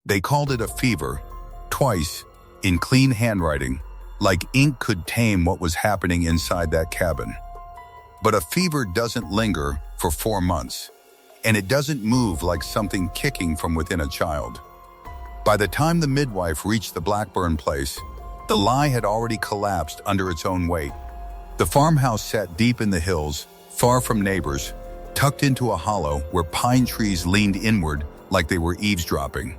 They called it a fever, twice, in clean handwriting, like ink could tame what was happening inside that cabin. But a fever doesn't linger for 4 months, and it doesn't move like something kicking from within a child. By the time the midwife reached the Blackburn place, the lie had already collapsed under its own weight. The farmhouse sat deep in the hills, far from neighbors, tucked into a hollow where pine trees leaned inward like they were eavesdropping.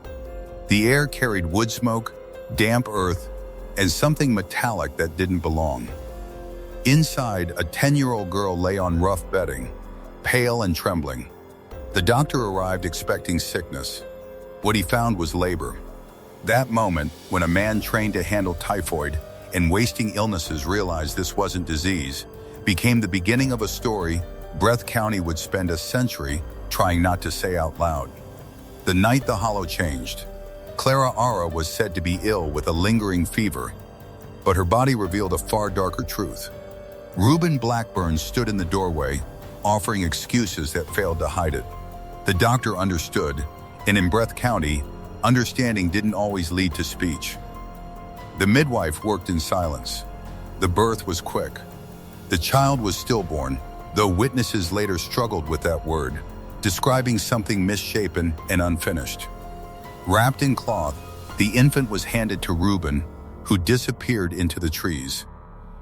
The air carried wood smoke, damp earth, and something metallic that didn't belong. Inside, a 10-year-old girl lay on rough bedding, pale and trembling. The doctor arrived expecting sickness. What he found was labor. That moment, when a man trained to handle typhoid and wasting illnesses realized this wasn't disease, became the beginning of a story Breath County would spend a century trying not to say out loud. The night the hollow changed, Clara Ara was said to be ill with a lingering fever, but her body revealed a far darker truth. Reuben Blackburn stood in the doorway, offering excuses that failed to hide it. The doctor understood, and in Breath County, understanding didn't always lead to speech. The midwife worked in silence. The birth was quick. The child was stillborn, though witnesses later struggled with that word, describing something misshapen and unfinished. Wrapped in cloth, the infant was handed to Reuben, who disappeared into the trees.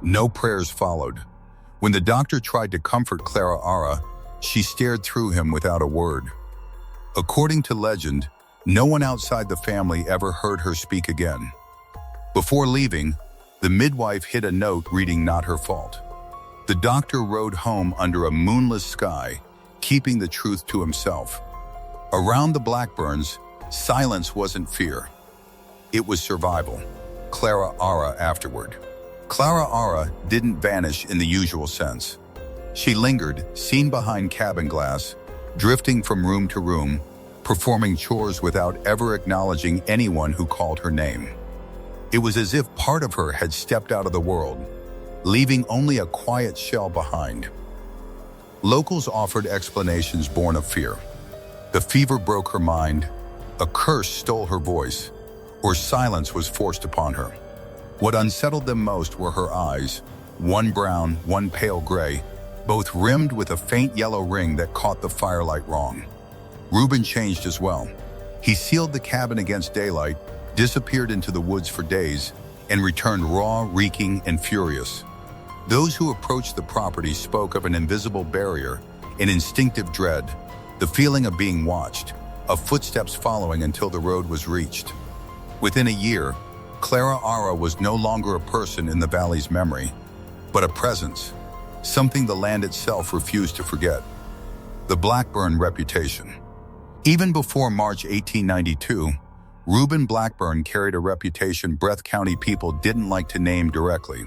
No prayers followed. When the doctor tried to comfort Clara Ara, she stared through him without a word. According to legend, no one outside the family ever heard her speak again. Before leaving, the midwife hid a note reading "Not her fault." The doctor rode home under a moonless sky, keeping the truth to himself. Around the Blackburns, silence wasn't fear. It was survival. Clara Ara afterward. Clara Ara didn't vanish in the usual sense. She lingered, seen behind cabin glass, drifting from room to room, performing chores without ever acknowledging anyone who called her name. It was as if part of her had stepped out of the world, leaving only a quiet shell behind. Locals offered explanations born of fear. The fever broke her mind, a curse stole her voice, or silence was forced upon her. What unsettled them most were her eyes, one brown, one pale gray, both rimmed with a faint yellow ring that caught the firelight wrong. Reuben changed as well. He sealed the cabin against daylight, disappeared into the woods for days, and returned raw, reeking, and furious. Those who approached the property spoke of an invisible barrier, an instinctive dread, the feeling of being watched, of footsteps following until the road was reached. Within a year, Clara Ara was no longer a person in the valley's memory, but a presence, something the land itself refused to forget. The Blackburn reputation. Even before March 1892, Reuben Blackburn carried a reputation Breath County people didn't like to name directly.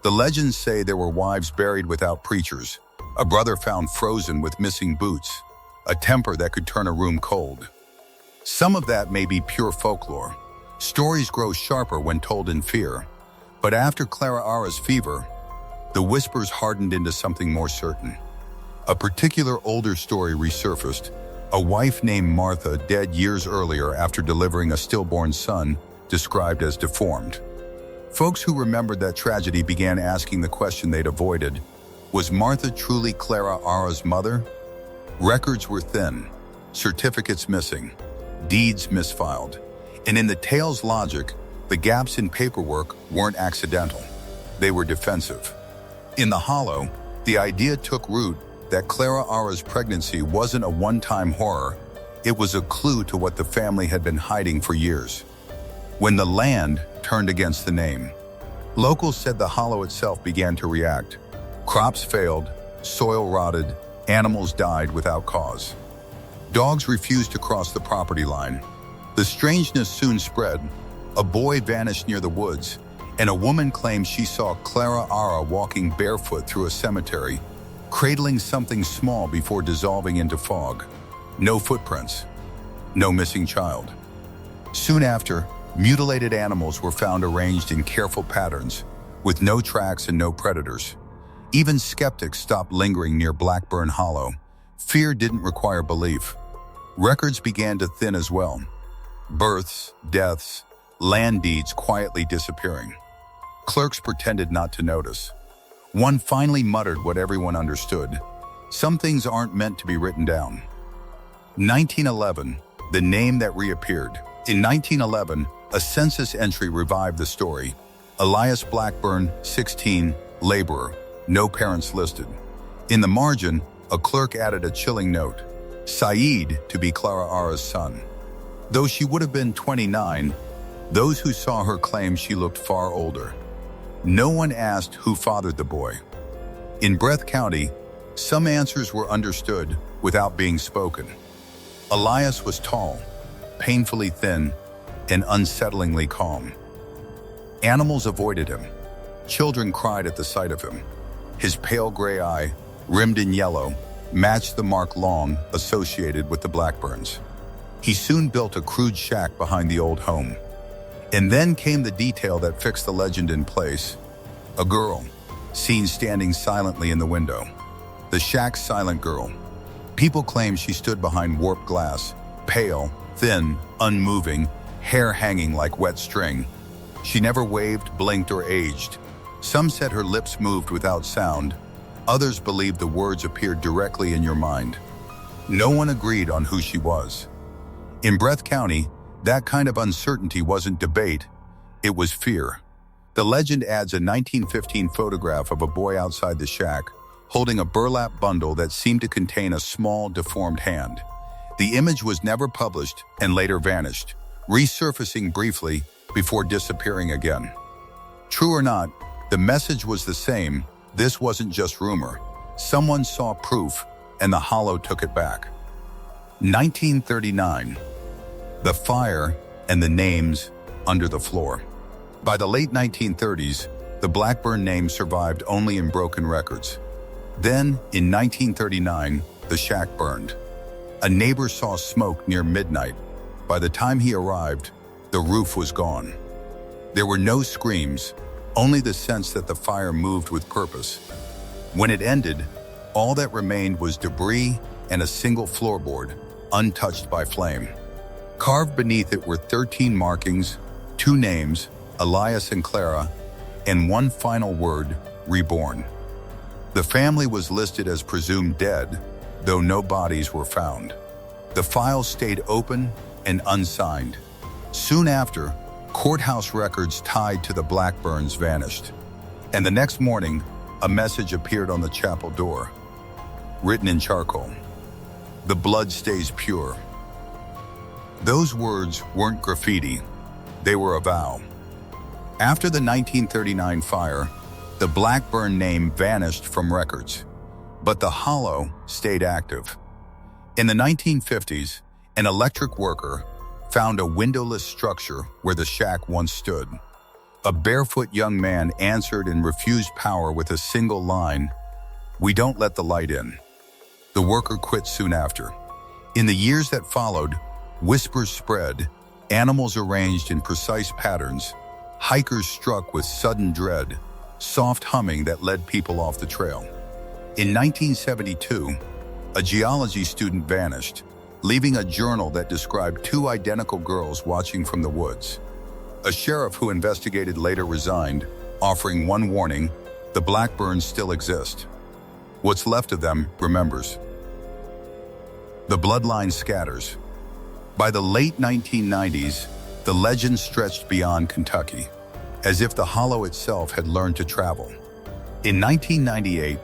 The legends say there were wives buried without preachers, a brother found frozen with missing boots, a temper that could turn a room cold. Some of that may be pure folklore. Stories grow sharper when told in fear. But after Clara Ara's fever, the whispers hardened into something more certain. A particular older story resurfaced, a wife named Martha dead years earlier after delivering a stillborn son, described as deformed. Folks who remembered that tragedy began asking the question they'd avoided: was Martha truly Clara Ara's mother? Records were thin, certificates missing, deeds misfiled. And in the tale's logic, the gaps in paperwork weren't accidental. They were defensive. In the hollow, the idea took root that Clara Ara's pregnancy wasn't a one-time horror. It was a clue to what the family had been hiding for years. When the land turned against the name, locals said the hollow itself began to react. Crops failed, soil rotted, animals died without cause. Dogs refused to cross the property line. The strangeness soon spread. A boy vanished near the woods, and a woman claimed she saw Clara Ara walking barefoot through a cemetery, cradling something small before dissolving into fog. No footprints, no missing child. Soon after, mutilated animals were found arranged in careful patterns, with no tracks and no predators. Even skeptics stopped lingering near Blackburn Hollow. Fear didn't require belief. Records began to thin as well. Births, deaths, land deeds quietly disappearing. Clerks pretended not to notice. One finally muttered what everyone understood. Some things aren't meant to be written down. 1911, the name that reappeared. In 1911, a census entry revived the story. Elias Blackburn, 16, laborer, no parents listed. In the margin, a clerk added a chilling note. Saeed to be Clara Ara's son. Though she would have been 29, those who saw her claimed she looked far older. No one asked who fathered the boy. In Breath County, some answers were understood without being spoken. Elias was tall, painfully thin, and unsettlingly calm. Animals avoided him. Children cried at the sight of him. His pale gray eye, rimmed in yellow, matched the mark long associated with the Blackburns. He soon built a crude shack behind the old home. And then came the detail that fixed the legend in place. A girl, seen standing silently in the window. The shack's silent girl. People claim she stood behind warped glass, pale, thin, unmoving, hair hanging like wet string. She never waved, blinked, or aged. Some said her lips moved without sound. Others believed the words appeared directly in your mind. No one agreed on who she was. In Breath County, that kind of uncertainty wasn't debate, it was fear. The legend adds a 1915 photograph of a boy outside the shack, holding a burlap bundle that seemed to contain a small, deformed hand. The image was never published and later vanished, resurfacing briefly before disappearing again. True or not, the message was the same. This wasn't just rumor. Someone saw proof, and the Hollow took it back. 1939. The fire and the names under the floor. By the late 1930s, the Blackburn name survived only in broken records. Then, in 1939, the shack burned. A neighbor saw smoke near midnight. By the time he arrived, the roof was gone. There were no screams, only the sense that the fire moved with purpose. When it ended, all that remained was debris and a single floorboard, untouched by flame. Carved beneath it were 13 markings, 2 names, Elias and Clara, and one final word, reborn. The family was listed as presumed dead, though no bodies were found. The file stayed open and unsigned. Soon after, courthouse records tied to the Blackburns vanished. And the next morning, a message appeared on the chapel door, written in charcoal. The blood stays pure. Those words weren't graffiti, they were a vow. After the 1939 fire, the Blackburn name vanished from records, but the Hollow stayed active. In the 1950s, an electric worker found a windowless structure where the shack once stood. A barefoot young man answered and refused power with a single line, "We don't let the light in." The worker quit soon after. In the years that followed, whispers spread, animals arranged in precise patterns, hikers struck with sudden dread, soft humming that led people off the trail. In 1972, a geology student vanished, leaving a journal that described 2 identical girls watching from the woods. A sheriff who investigated later resigned, offering one warning: the Blackburns still exist. What's left of them remembers. The bloodline scatters. By the late 1990s, the legend stretched beyond Kentucky, as if the Hollow itself had learned to travel. In 1998,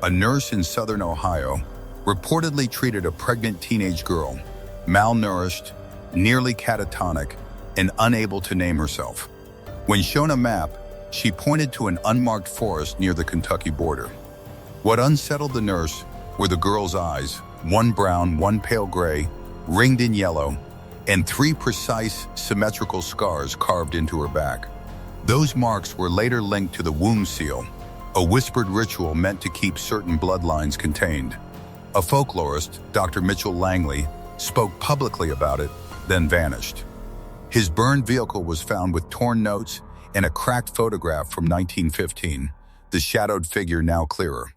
a nurse in southern Ohio reportedly treated a pregnant teenage girl, malnourished, nearly catatonic, and unable to name herself. When shown a map, she pointed to an unmarked forest near the Kentucky border. What unsettled the nurse were the girl's eyes, one brown, one pale gray, ringed in yellow, and 3 precise, symmetrical scars carved into her back. Those marks were later linked to the womb seal, a whispered ritual meant to keep certain bloodlines contained. A folklorist, Dr. Mitchell Langley, spoke publicly about it, then vanished. His burned vehicle was found with torn notes and a cracked photograph from 1915, the shadowed figure now clearer.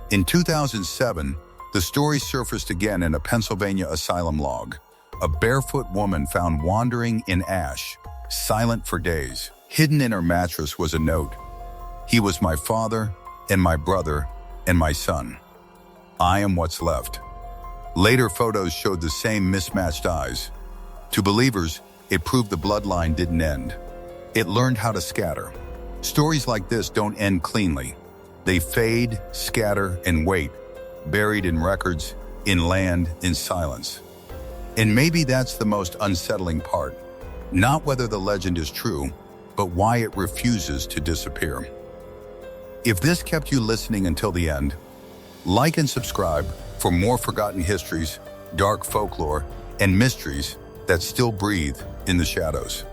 In 2007, the story surfaced again in a Pennsylvania asylum log. A barefoot woman found wandering in ash, silent for days. Hidden in her mattress was a note. "He was my father and my brother and my son. I am what's left." Later photos showed the same mismatched eyes. To believers, it proved the bloodline didn't end. It learned how to scatter. Stories like this don't end cleanly. They fade, scatter, and wait, buried in records, in land, in silence. And maybe that's the most unsettling part. Not whether the legend is true, but why it refuses to disappear. If this kept you listening until the end, like and subscribe for more forgotten histories, dark folklore, and mysteries that still breathe in the shadows.